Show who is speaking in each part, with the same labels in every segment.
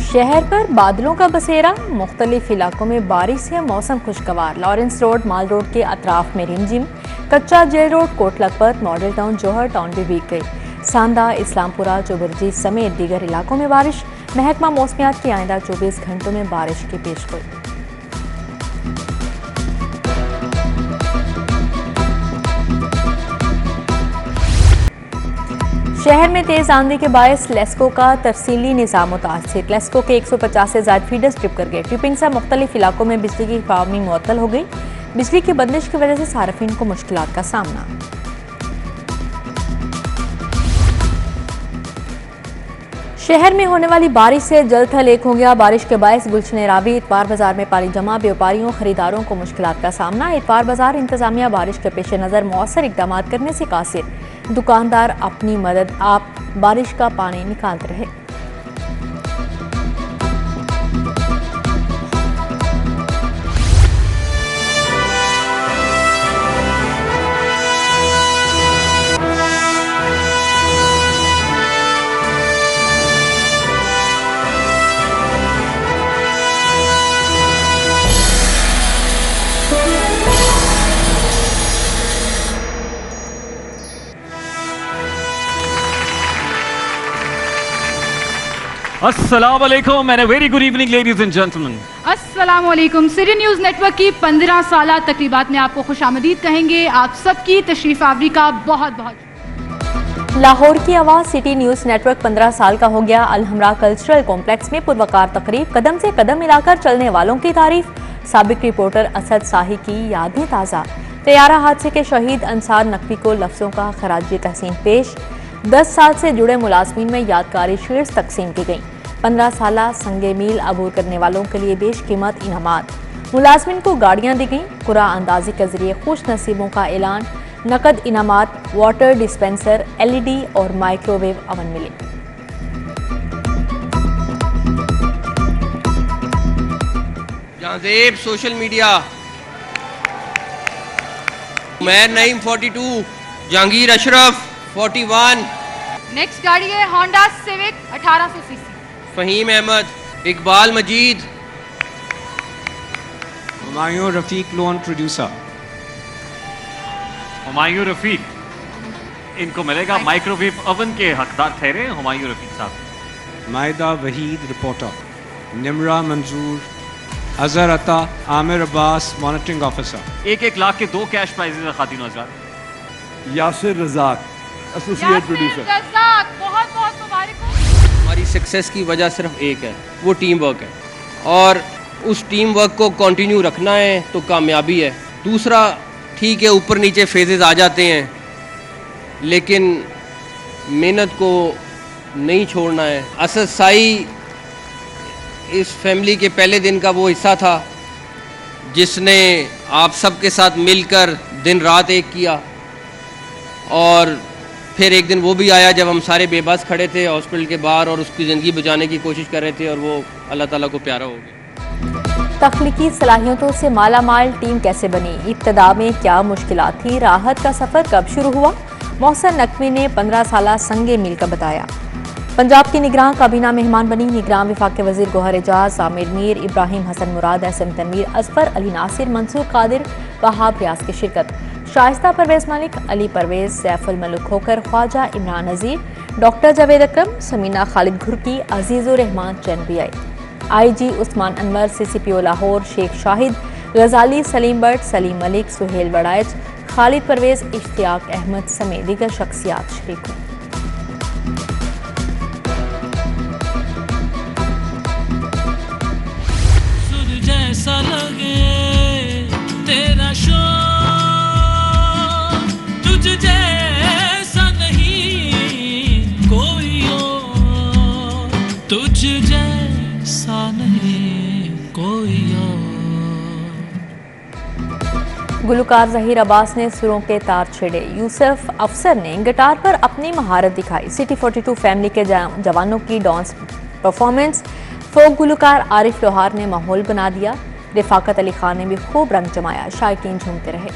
Speaker 1: शहर पर बादलों का बसेरा, मुख्तलिफ इलाकों में बारिश से मौसम खुशगवार। लॉरेंस रोड, माल रोड के अतराफ में रिमझिम, कच्चा jail road, Kot Lakhpat, model town, Johar town भी भीग गई। सांदा, इस्लामपुरा, चौबरजी समेत दीगर इलाकों में बारिश। महकमा मौसमियात की आइंदा 24 घंटों में बारिश की पेशगोई। शहर में तेज आंधी के बायस लेस्को का तफसीली निज़ाम मुतासिर। लेस्को के 150 से ज़्यादा फीडर्स ट्रिप कर गए। ट्रिपिंग से मुख्तलिफ इलाकों में बिजली की फराहमी मुअत्तल हो गई। बिजली की बंदिश की वजह से सार्फिन को मुश्किलात का सामना। शहर में होने वाली बारिश से जल थल एक हो गया। बारिश के बायस गुलशन रावी इतवार बाजार में पानी जमा, व्यापारियों खरीदारों को मुश्किलात का सामना। इतवार बाजार इंतजामिया बारिश के पेश नज़र मौसर इकदाम करने से कासिर। दुकानदार अपनी मदद आप बारिश का पानी निकालते रहे।
Speaker 2: अस्सलाम वालेकुम and a very good evening ladies and gentleman.
Speaker 3: अस्सलाम वालेकुम। सिटी न्यूज़ नेटवर्क की 15 साला तकरीबात में आपको खुशामदीद कहेंगे। आप सबकी तशरीफ आवरी का बहुत बहुत।
Speaker 1: लाहौर की आवाज़ सिटी न्यूज़ नेटवर्क 15 साल का हो गया। अलहमरा कल्चरल कॉम्प्लेक्स में पुरवकार तकरीब, कदम से कदम मिलाकर चलने वालों की तारीफ। साबिक रिपोर्टर असद शाही की यादें ताज़ा। तैयारा हादसे के शहीद अंसार नकवी को लफ्ज़ों का खराज तहसीन पेश। 10 साल से जुड़े मुलाजमीन में यादगारी शील्ड्स तकसीम की गई। 15 साला संगे मील अबूर करने वालों के लिए बेशकीमत इनामात। मुलाजमीन को गाड़ियां दी गईं। कुरा अंदाजी के जरिए खुश नसीबों का ऐलान। नकद इनामात, वाटर डिस्पेंसर, LED और माइक्रोवेव अवन मिले।
Speaker 4: Jahanzeb social media. Umair Naeem 42, Jahangir Ashraf 41।
Speaker 3: Next गाड़ी है Honda Civic 1800 CC.
Speaker 4: Faheem Ahmed, Iqbal Majeed,
Speaker 5: Humayun Rafiq line producer.
Speaker 2: Humayun Rafiq, इनको मिलेगा माइक्रोवेव अवन के हकदार ठहरे हुमायूं रफीक साहब।
Speaker 5: मायदा Waheed reporter. Nimra Manzoor, Azhar Ata, Aamir Abbas monitoring officer.
Speaker 2: 1-1 lakh के 2 कैश प्राइजेज है खातिन हज़रात।
Speaker 6: Yasir Razzaq, associate producer.
Speaker 3: बहुत बहुत मुबारक हो।
Speaker 4: हमारी सक्सेस की वजह सिर्फ एक है, वो टीम वर्क है, और उस टीम वर्क को कंटिन्यू रखना है तो कामयाबी है। दूसरा, ठीक है ऊपर नीचे फेजेस आ जाते हैं, लेकिन मेहनत को नहीं छोड़ना है। असद साई इस फैमिली के पहले दिन का वो हिस्सा था जिसने आप सबके साथ मिलकर दिन रात एक किया, और फिर एक दिन वो भी आया जब हम सारे बेबस खड़े थे हॉस्पिटल के बाहर और उसकी ज़िंदगी बचाने की कोशिश कर रहे थे, और वो अल्लाह ताला को प्यारा हो गया।
Speaker 1: तख्लीकी सलाहियतों से मालामाल टीम कैसे बनी? इब्तदा में क्या मुश्किलात थी? राहत का सफ़र कब शुरू हुआ? मोहसिन नकवी ने 15 साला संगे मील का बताया। पंजाब की निगरान काबीना मेहमान बनी। निगरान विफाक के वज़ीर गौहर एजाज, आमिर मीर, इब्राहिम हसन मुराद, SM तनवीर, असफर अली नासिर, मंसूर कादिर, वहाब रियाज की शिरकत। शाइस्ता परवेज मलिक, अली परवेज, सैफुल मलुक खोकर, ख्वाजा इमरान नज़ीर, डॉक्टर जावेद अकरम, समीना खालिद घुरकी, अजीज़ुर रहमान चंद भी आए। IG उस्मान अनवर, CCPO लाहौर शेख शाहिद, गजाली सलीम बट, सलीम मलिक, सुहेल वड़ाइच, खालिद परवेज, इश्तियाक अहमद समेत दीगर शख्सियात शरीक हुई।
Speaker 7: जैसा लगे तेरा शोर, तुझ जैसा नहीं कोई और, तुझ जैसा नहीं कोई और।
Speaker 1: गुलकार ज़हीर अब्बास ने सुरों के तार छेड़े। यूसुफ अफसर ने गिटार पर अपनी महारत दिखाई। सिटी 42 फैमिली के जवानों की डांस परफॉर्मेंस। फोक गुलकार आरिफ लोहार ने माहौल बना दिया। रिफाकत अली खान ने भी खूब रंग जमाया। शायकीन झूमते रहे।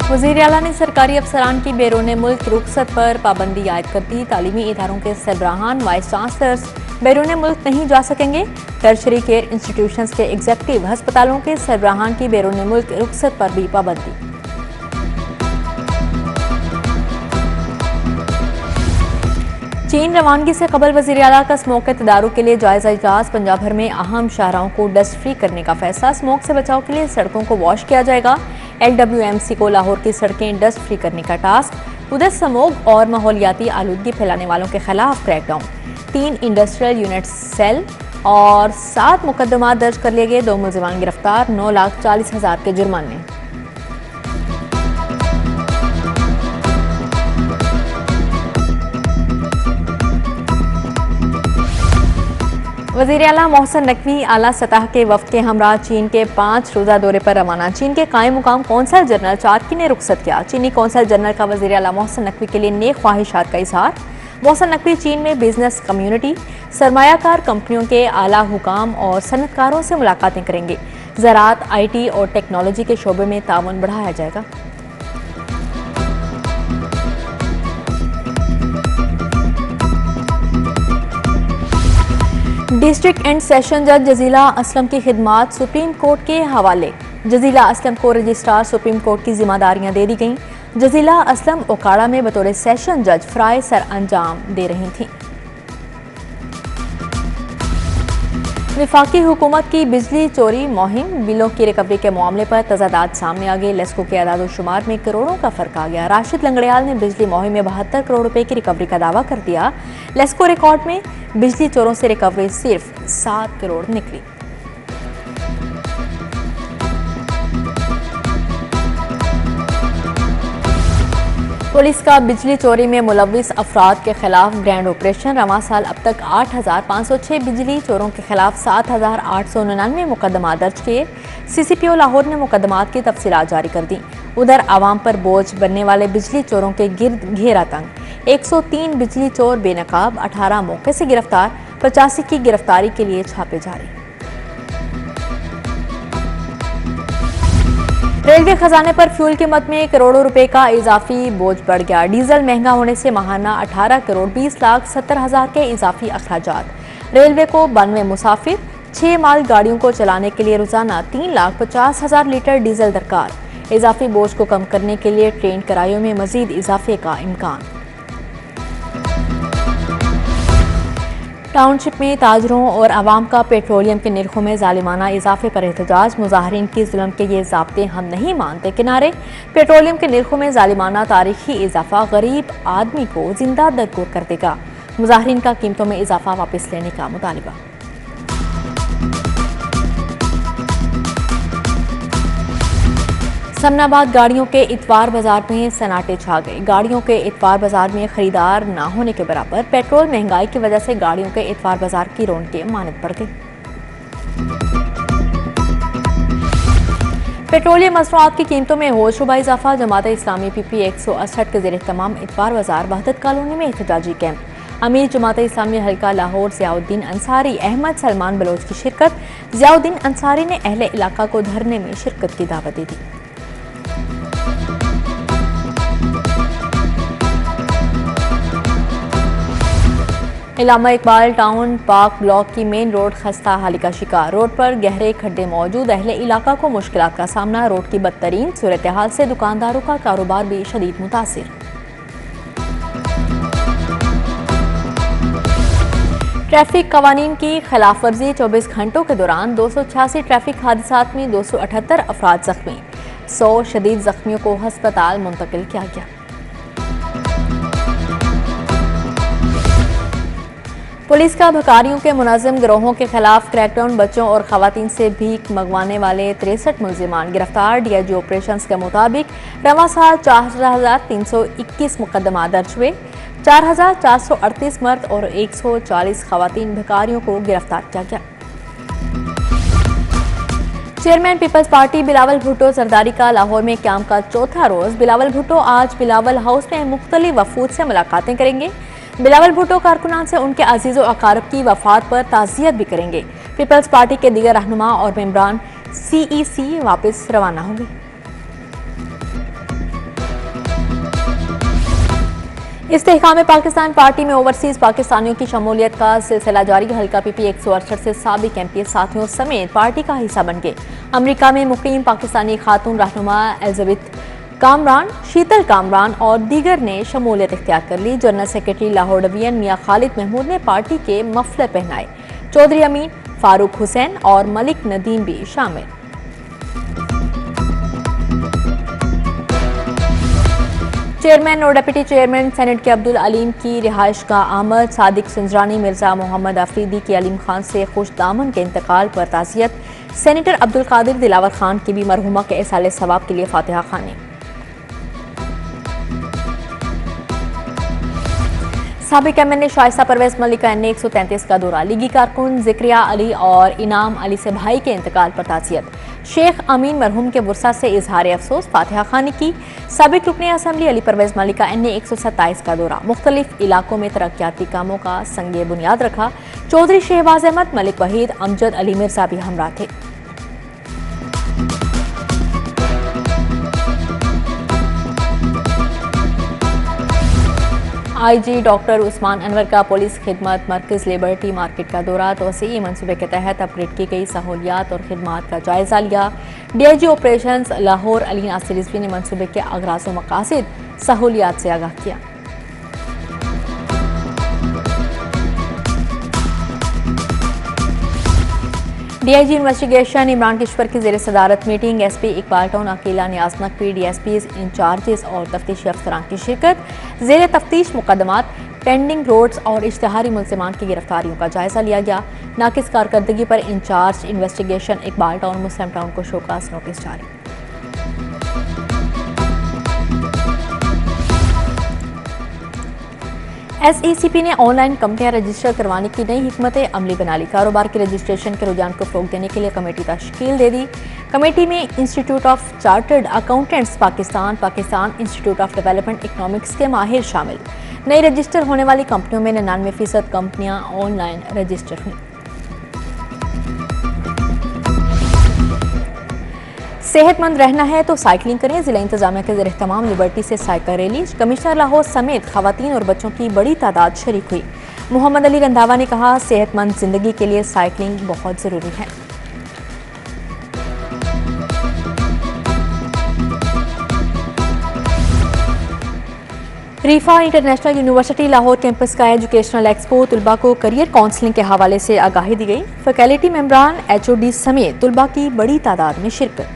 Speaker 1: वज़ीर आला ने सरकारी अफसरान की बैरून मुल्क रुखसत पर पाबंदी आयद कर दी। तालीमी इदारों के सरबराहान वाइस चांसलर्स बैरून मुल्क नहीं जा सकेंगे। टर्शरी केयर इंस्टीट्यूशंस के एग्जेक्टिव हस्पतालों के सरबराहान की बैरून मुल्क रुखसत पर भी पाबंदी। चीन रवानगी से कबल वज़ीर आला का स्मोक तदारुक के लिए जायजा इजलास। पंजाब भर में अहम शाहराहों को डस्ट फ्री करने का फैसला। स्मोक से बचाव के लिए सड़कों को वॉश किया जाएगा। LWMC को लाहौर की सड़कें डस्ट फ्री करने का टास्क। उधर स्मोक और माहौलियाती आलूदगी फैलाने वालों के खिलाफ क्रैकडाउन। 3 इंडस्ट्रियल यूनिट सेल और 7 मुकदमा दर्ज कर लिए गए। 2 मुलजिमान गिरफ्तार। 9,40,000 के जुर्माने। वज़ीर आला मोहसिन नकवी आला सतह के वफ़द के हमरा चीन के 5 रोज़ा दौरे पर रवाना। चीन के कायम मुकाम कौंसल जनरल चार्की ने रुखसत किया। चीनी कौंसल जनरल का वज़ीर आला मोहसिन नकवी के लिए नेक ख्वाहिशात का इजहार। मोहसिन नकवी चीन में बिजनेस कम्युनिटी, सरमायाकार कंपनियों के आला हुकाम और सनतकारों से मुलाकातें करेंगे। ज़राअत, IT और टेक्नोलॉजी के शोबे में ताउन बढ़ाया जाएगा। डिस्ट्रिक्ट एंड सेशन जज जजीला असलम की खिदमात सुप्रीम कोर्ट के हवाले। जजीला असलम को रजिस्ट्रार सुप्रीम कोर्ट की जिम्मेदारियां दे दी गईं। जजीला असलम ओकाड़ा में बतौर सेशन जज फ्राई सर अंजाम दे रही थीं। वफाकी हुकूमत की बिजली चोरी मुहिम। बिलों की रिकवरी के मामले पर तजादात सामने आ गए। लेस्को के अदाद शुमार में करोड़ों का फर्क आ गया। राशिद लंगड़ियाल ने बिजली मुहिम में 72 करोड़ रुपए की रिकवरी का दावा कर दिया। लेस्को रिकॉर्ड में बिजली चोरों से रिकवरी सिर्फ 7 करोड़ निकली। पुलिस का बिजली चोरी में मुलविस अफराद के खिलाफ ग्रैंड ऑपरेशन। रवां साल अब तक 8,506 बिजली चोरों के खिलाफ 7,899 मुकदमा दर्ज किए। CCPO लाहौर ने मुकदमात की तफसीलात जारी कर दी। उधर आवाम पर बोझ बनने वाले बिजली चोरों के गिर्द घेरा तंग। 103 बिजली चोर बेनकाब, 18 मौके से गिरफ्तार। 85 की गिरफ्तारी के लिए छापे जारी। रेलवे खजाने पर फ्यूल कीमत में करोड़ों रुपए का इजाफी बोझ बढ़ गया। डीजल महंगा होने से माहाना 18 करोड़ 20,70,000 के इजाफी अखराजात। रेलवे को 92 मुसाफिर, 6 माल गाड़ियों को चलाने के लिए रोजाना 3,50,000 लीटर डीजल दरकार। इजाफी बोझ को कम करने के लिए ट्रेन किरायों में मजीद इजाफे का इम्कान। टाउनशिप में ताजरों और आवाम का पेट्रोलियम के निर्खों में जालिमाना इजाफे पर एहतजाज। मुजाहरीन की जुल्म के ये ज़ाब्ते हम नहीं मानते किनारे। पेट्रोलियम के निर्खों में जालिमाना तारीखी इजाफा गरीब आदमी को जिंदा दरगोर कर देगा। मुजाहरीन का कीमतों में इजाफा वापस लेने का मुतालिबा। समनाबाद गाड़ियों के इतवार बाजार में सन्नाटे छा गए। गाड़ियों के इतवार बाजार में खरीदार ना होने के बराबर। पेट्रोल महंगाई की वजह से गाड़ियों के इतवार बाजार की रौनकें मानद बढ़ गई। पेट्रोलियम मसनूआत की कीमतों में होशरुबा इजाफा। जमात इस्लामी PP 168 के ज़ेर तमाम इतवार बाजार वहदत कॉलोनी में एहतजाजी कैंप। अमीर जमात इस्लामी हल्का लाहौर ज़ियाउद्दीन अंसारी अहमद सलमान बलोच की शिरकत। ज़ियाउद्दीन अंसारी ने अहले इलाका को धरने में शिरकत की दावत दी थी। इलामा इकबाल टाउन पार्क ब्लॉक की मेन रोड खस्ता हाली का शिकार। रोड पर गहरे खड्डे मौजूद। अहले इलाका को मुश्किलात का सामना। रोड की बदतरीन सूरत हाल से दुकानदारों का कारोबार भी शदीद मुतासिर। ट्रैफिक कवानीन की खिलाफ वर्जी। 24 घंटों के दौरान 286 ट्रैफिक हादसात में 278 अफराद जख्मी। 100 शदीद जख्मियों को हस्पताल मुंतकिल किया गया। पुलिस का भकारियों के मुनज़्ज़म गिरोहों के खिलाफ क्रैकडाउन। बच्चों और खवातीन से भीख मंगवाने वाले 63 मुलजिमान गिरफ्तार। DIG ऑपरेशंस के मुताबिक रवां साल 4,321 मुकदमा दर्ज हुए। 4,438 मर्द और 140 खवातीन भकारियों को गिरफ्तार किया गया। Chairman peoples party Bilawal Bhutto Zardari का लाहौर में क्याम का चौथा रोज। बिलावल भुट्टो आज बिलावल हाउस में मुख्तलिफ वफूद से मुलाकातें करेंगे। बिलावल भुट्टो कारकुनान से उनके अजीज़ व अकारब की वफात पर ताज़ियत भी करेंगे। पीपल्स पार्टी के दीगर रहनुमा और मेंबरान CEC वापस रवाना होंगे। इस्तेहकाम पाकिस्तान पार्टी में ओवरसीज पाकिस्तानियों की शमूलियत का सिलसिला जारी। हल्का पीपी 168 से साबिक एमपी साथियों समेत पार्टी का हिस्सा बन गए। अमेरिका में मुकीम पाकिस्तानी खातून रहनुमा एलिजाबेथ कामरान, शीतल कामरान और दीगर ने शमूलियत इख्तियार कर ली। जनरल सेक्रेटरी लाहौर डिवीजन मियां खालिद महमूद ने पार्टी के मफलर पहनाए। चौधरी अमीन, फारूक हुसैन और मलिक नदीम भी शामिल। चेयरमैन और डिप्टी चेयरमैन सेनेट के अब्दुल अलीम की रिहाइश का आमद। सादिक संजरानी, मिर्जा मोहम्मद अफरीदी की अलीम खान से खुश दामन के इंतकाल पर ताज़ियत। सेनेटर अब्दुल कादिर दिलावर खान की भी मरहुमा के इसाले सवाब के लिए फातिहा खानी। साबिक एमएनए शाइस्ता परवेज मलिक का एनए 133 का दौरा। लीगी कारकुन जिक्रिया अली और इनाम अली से भाई के इंतकाल पर ताज़ियत। शेख अमीन मरहूम के वुरसा से इजहार अफसोस, फातिहा खानी की। साबिक रुकने असम्बली अली परवेज मलिक का एनए 127 का दौरा। मुख्तलिफ इलाकों में तरक्याती कामों का संगे बुनियाद रखा। चौधरी शहबाज अहमद, मलिक वहीद, अमजद अली मिर्जा भी हमरा थे। आईजी डॉक्टर उस्मान अनवर का पुलिस खिदमत मरकज लिबर्टी मार्केट का दौरा। तोसी मनसूबे के तहत अपग्रेड की गई सहूलियात और खिदमात का जायजा लिया। डीआईजी ऑपरेशंस लाहौर अली नासिर रिजवी ने मनसूबे के अगराज व मकासिद सहूलियात से आगाह किया। डीआईजी इन्वेस्टिगेशन इमरान किश्वर की ज़ेर सदारत मीटिंग। SP Iqbal town Aqeela Niaz Naqvi, DSPs incharges और तफ्तीशी अफसरान की शिरकत। ज़ेर तफ्तीश मुकदमात, पेंडिंग रोड्स और इश्तहारी मुलजिमान की गिरफ्तारियों का जायजा लिया गया। नाकिस कारकर्दगी पर इंचार्ज इन्वेस्टिगेशन इकबाल टाउन मुस्लिम टाउन को शोकास नोटिस जारी। एसईसीपी ने ऑनलाइन कंपनियां रजिस्टर करवाने की नई हिकमत अमली बना ली। कारोबार के रजिस्ट्रेशन के रुझान को फ़रोग़ देने के लिए कमेटी तश्कील दे दी। कमेटी में institute of chartered accountants Pakistan, Pakistan institute of development economics के माहिर शामिल। नई रजिस्टर होने वाली कंपनियों में 99% कंपनियां ऑनलाइन रजिस्टर हुई। सेहतमंद रहना है तो साइकिलिंग करें। जिला इंतजामिया के ज़ेर तमाम लिबर्टी से साइकिल रैली। कमिश्नर लाहौर समेत खवातीन और बच्चों की बड़ी तादाद शरीक हुई। मोहम्मद अली रंधावा ने कहा, सेहतमंद जिंदगी के लिए साइकिलिंग बहुत ज़रूरी है। रीफा इंटरनेशनल यूनिवर्सिटी लाहौर कैंपस का एजुकेशनल एक्सपो। तुलबा को करियर काउंसलिंग के हवाले से आगाही दी गई। फैकल्टी मेंबरान, एचओडी समेत तुलबा की बड़ी तादाद में शिरकत।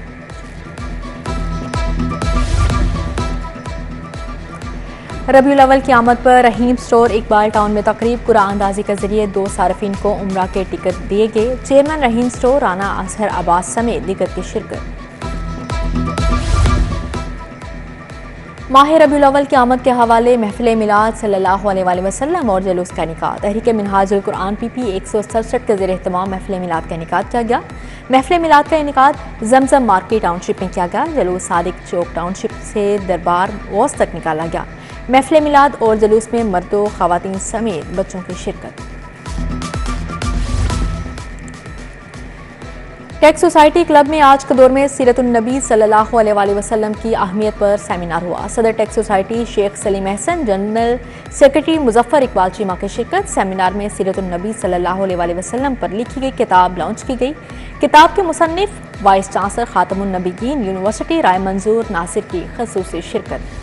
Speaker 1: रबीउल अव्वल की आमद पर रहीम स्टोर इकबाल टाउन में तकरीब। कुरान अंदाजी के जरिए 2 सार्फिन को उम्रा के टिकट दिए गए। चेयरमैन रहीम स्टोर राना असहर अब्बास समेत दीगर की शिरकत। माह रबीउल अव्वल की आमद के हवाले महफिल मिलाद सल्लल्लाहु अलैहि वसल्लम और जुलूस का इनेकाद। तहरीक मिनहाजुल कुरान पीपी 167 के ज़ेर एहतमाम महफिल मिलाद का इनेकाद किया गया। महफिल मिलाद का इनेकाद जमजम मार्केट टाउनशिप में किया गया। जुलूस सादिक चौक टाउनशिप से दरबार वॉस तक निकाला गया। महफिल मिलाद और जुलूस में मर्दों, खवातीन समेत बच्चों की शिरकत। टेक सोसाइटी क्लब में आज के दौर में सीरतुन नबी सल्लल्लाहु अलैहि वसल्लम की अहमियत पर सेमिनार हुआ। सदर tech society Sheikh Saleem Ahsan, general secretary Muzaffar Iqbal Cheema की शिरकत। सेमिनार में सीरतुन नबी सल्लल्लाहु अलैहि वसल्लम पर लिखी गई किताब लॉन्च की गई। किताब के मुसन्निफ वाइस चांसलर खातमुन नबीयीन यूनिवर्सिटी राय मंजूर नासिर की खसूसी शिरकत।